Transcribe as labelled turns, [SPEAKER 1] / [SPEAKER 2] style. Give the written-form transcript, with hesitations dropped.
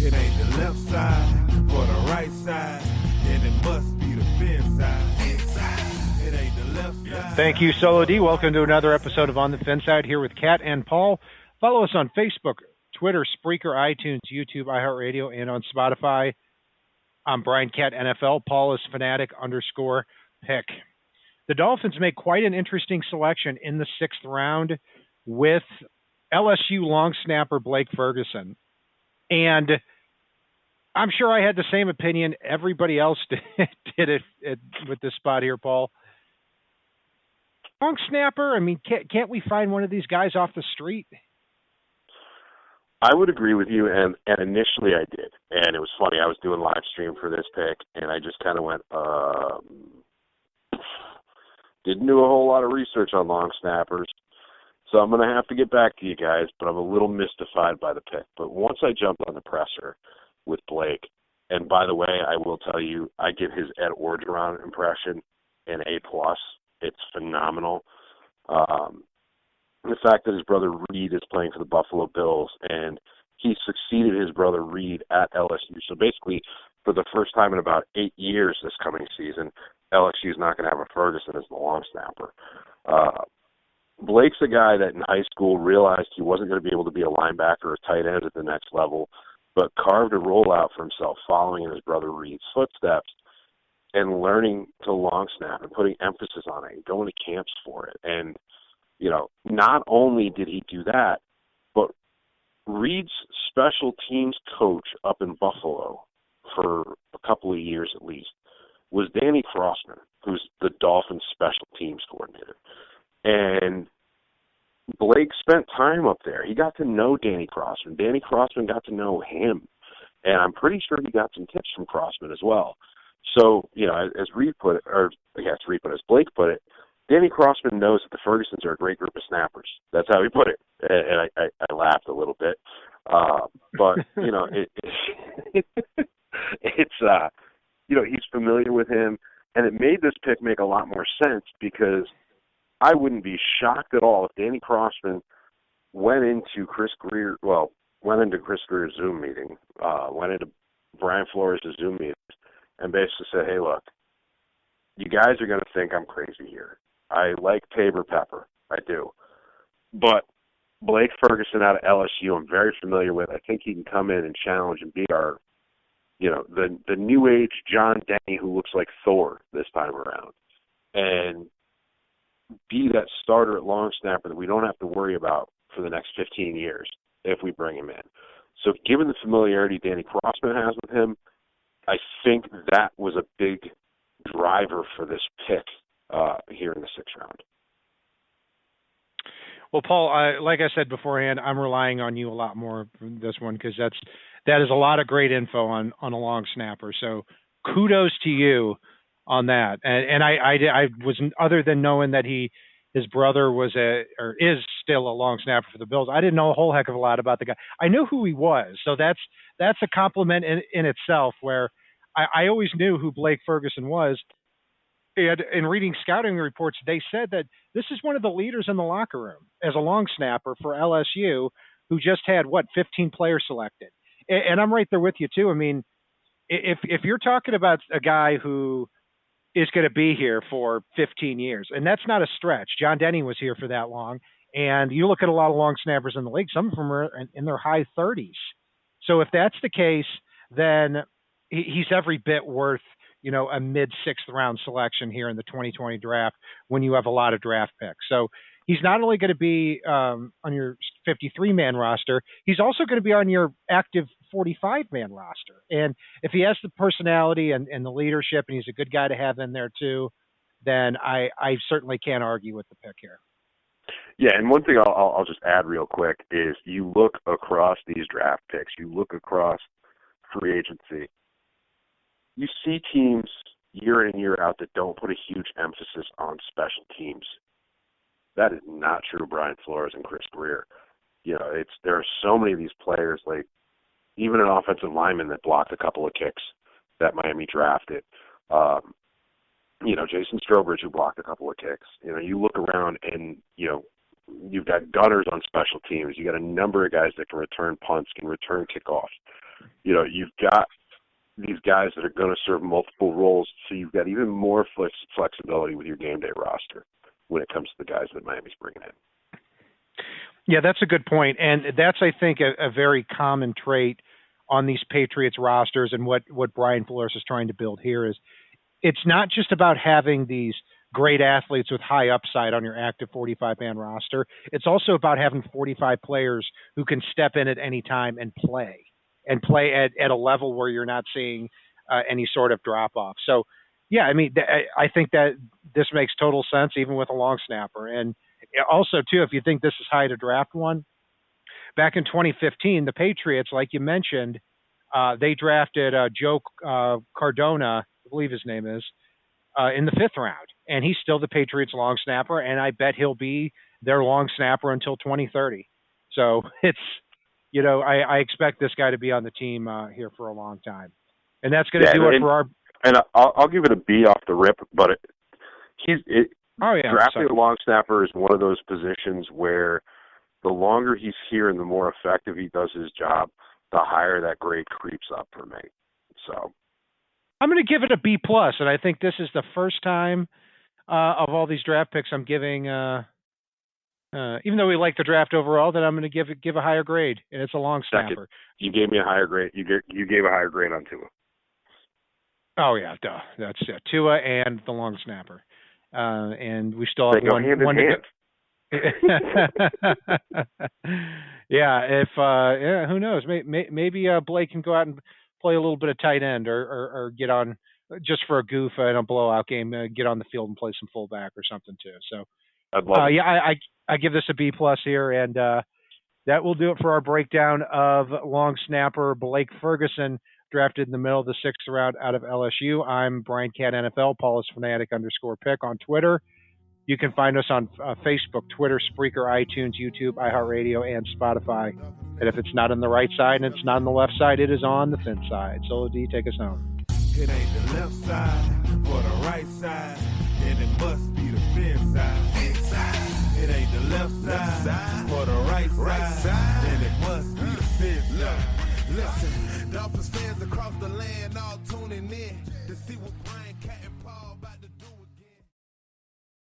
[SPEAKER 1] It ain't the left side or the right side, and it must be the FinSide. It ain't the left side.
[SPEAKER 2] Thank you, Solo D. Welcome to another episode of On the FinSide here with Kat and Paul. Follow us on Facebook, Twitter, Spreaker, iTunes, YouTube, iHeartRadio, and on Spotify. I'm Brian Cat NFL. Paul is fanatic_pick. The Dolphins make quite an interesting selection in the 6th round with LSU LongSnapper Blake Ferguson. And I'm sure I had the same opinion everybody else did it with this spot here, Paul. LongSnapper, I mean, can't we find one of these guys off the street?
[SPEAKER 3] I would agree with you, and initially I did. And it was funny, I was doing live stream for this pick, and I just kind of went, didn't do a whole lot of research on long snappers, so I'm going to have to get back to you guys, but I'm a little mystified by the pick. But once I jumped on the presser with Blake, and by the way, I will tell you, I give his Ed Orgeron impression an A+. It's phenomenal. The fact that his brother Reed is playing for the Buffalo Bills, and he succeeded his brother Reed at LSU. So basically, for the first time in about 8 years this coming season, LSU is not going to have a Ferguson as the long snapper. Blake's a guy that in high school realized he wasn't going to be able to be a linebacker or tight end at the next level, but carved a rollout for himself following in his brother Reed's footsteps and learning to long snap and putting emphasis on it and going to camps for it. And, you know, not only did he do that, but Reed's special teams coach up in Buffalo for a couple of years at least was Danny Crossman, who's the Dolphins special teams coordinator. And Blake spent time up there. He got to know Danny Crossman. Danny Crossman got to know him. And I'm pretty sure he got some tips from Crossman as well. So, you know, as Reed put it, or I guess Reed put it, as Blake put it, Danny Crossman knows that the Fergusons are a great group of snappers. That's how he put it. And I laughed a little bit. But, you know, it's you know, he's familiar with him. And it made this pick make a lot more sense because I wouldn't be shocked at all if Danny Crossman went into Chris Greer's Zoom meeting, went into Brian Flores' Zoom meeting, and basically said, hey, look, you guys are going to think I'm crazy here. I like Taybor Pepper. I do. But Blake Ferguson out of LSU, I'm very familiar with. I think he can come in and challenge and be our, you know, the new age John Denny who looks like Thor this time around. And be that starter at long snapper that we don't have to worry about for the next 15 years if we bring him in. So given the familiarity Danny Crossman has with him, I think that was a big driver for this pick here in the 6th round.
[SPEAKER 2] Well, Paul, like I said beforehand, I'm relying on you a lot more for this one because that is a lot of great info on a long snapper. So kudos to you on that. And I wasn't, other than knowing that his brother is still a long snapper for the Bills, I didn't know a whole heck of a lot about the guy. I knew who he was. So that's a compliment in itself, where I always knew who Blake Ferguson was. And in reading scouting reports, they said that this is one of the leaders in the locker room as a long snapper for LSU, who just had 15 players selected. And I'm right there with you too. I mean, if you're talking about a guy who is going to be here for 15 years, and that's not a stretch. John Denny was here for that long, and you look at a lot of long snappers in the league, some of them are in their high 30s. So if that's the case, then he's every bit worth, you know, a mid-6th round selection here in the 2020 draft when you have a lot of draft picks. So he's not only going to be on your 53-man roster, he's also going to be on your active 45-man roster. And if he has the personality and the leadership, and he's a good guy to have in there too, then I certainly can't argue with the pick here.
[SPEAKER 3] Yeah, and one thing I'll just add real quick is you look across these draft picks, you look across free agency, you see teams year in and year out that don't put a huge emphasis on special teams. That is not true of Brian Flores and Chris Greer. You know, there are so many of these players, like even an offensive lineman that blocked a couple of kicks that Miami drafted. You know, Jason Strobridge, who blocked a couple of kicks. You know, you look around and, you know, you've got gunners on special teams. You got a number of guys that can return punts, can return kickoffs. you've got these guys that are going to serve multiple roles, so you've got even more flexibility with your game day roster when it comes to the guys that Miami's bringing in.
[SPEAKER 2] Yeah, that's a good point. And that's, I think, a very common trait on these Patriots rosters, and what Brian Flores is trying to build here is it's not just about having these great athletes with high upside on your active 45-man roster. It's also about having 45 players who can step in at any time and play at a level where you're not seeing any sort of drop-off. So, yeah, I mean, I think that this makes total sense, even with a long snapper. And also, too, if you think this is high to draft one, back in 2015, the Patriots, like you mentioned, they drafted Joe Cardona, I believe his name is, in the 5th round. And he's still the Patriots long snapper, and I bet he'll be their long snapper until 2030. So it's, I expect this guy to be on the team here for a long time. And that's going to do it for our...
[SPEAKER 3] And I'll give it a B off the rip, but drafting a long snapper is one of those positions where the longer he's here and the more effective he does his job, the higher that grade creeps up for me. So
[SPEAKER 2] I'm going to give it a B+, and I think this is the first time of all these draft picks I'm giving, even though we like the draft overall, that I'm going to give a higher grade, and it's a long snapper.
[SPEAKER 3] You gave me a higher grade. You gave a higher grade on Tua.
[SPEAKER 2] Oh yeah, duh. That's Tua and the long snapper, and we still have one
[SPEAKER 3] hand.
[SPEAKER 2] Yeah, who knows? Maybe Blake can go out and play a little bit of tight end, or get on just for a goof in a blowout game, get on the field and play some fullback or something too. So,
[SPEAKER 3] I'd love it.
[SPEAKER 2] Yeah, I give this a B+ here, and that will do it for our breakdown of long snapper Blake Ferguson, drafted in the middle of the 6th round out of LSU. I'm Brian Cat NFL, Paul is Fanatic_pick on Twitter. You can find us on Facebook, Twitter, Spreaker, iTunes, YouTube, iHeartRadio, and Spotify. And if it's not on the right side and it's not on the left side, it is on the FinSide. Solo D, take us home.
[SPEAKER 1] It ain't the left side or the right side, and it must be the FinSide. It ain't the left side or the right side, and it must be the FinSide. Listen, Dolphins fans across the land all tuning in to see what Brian Cat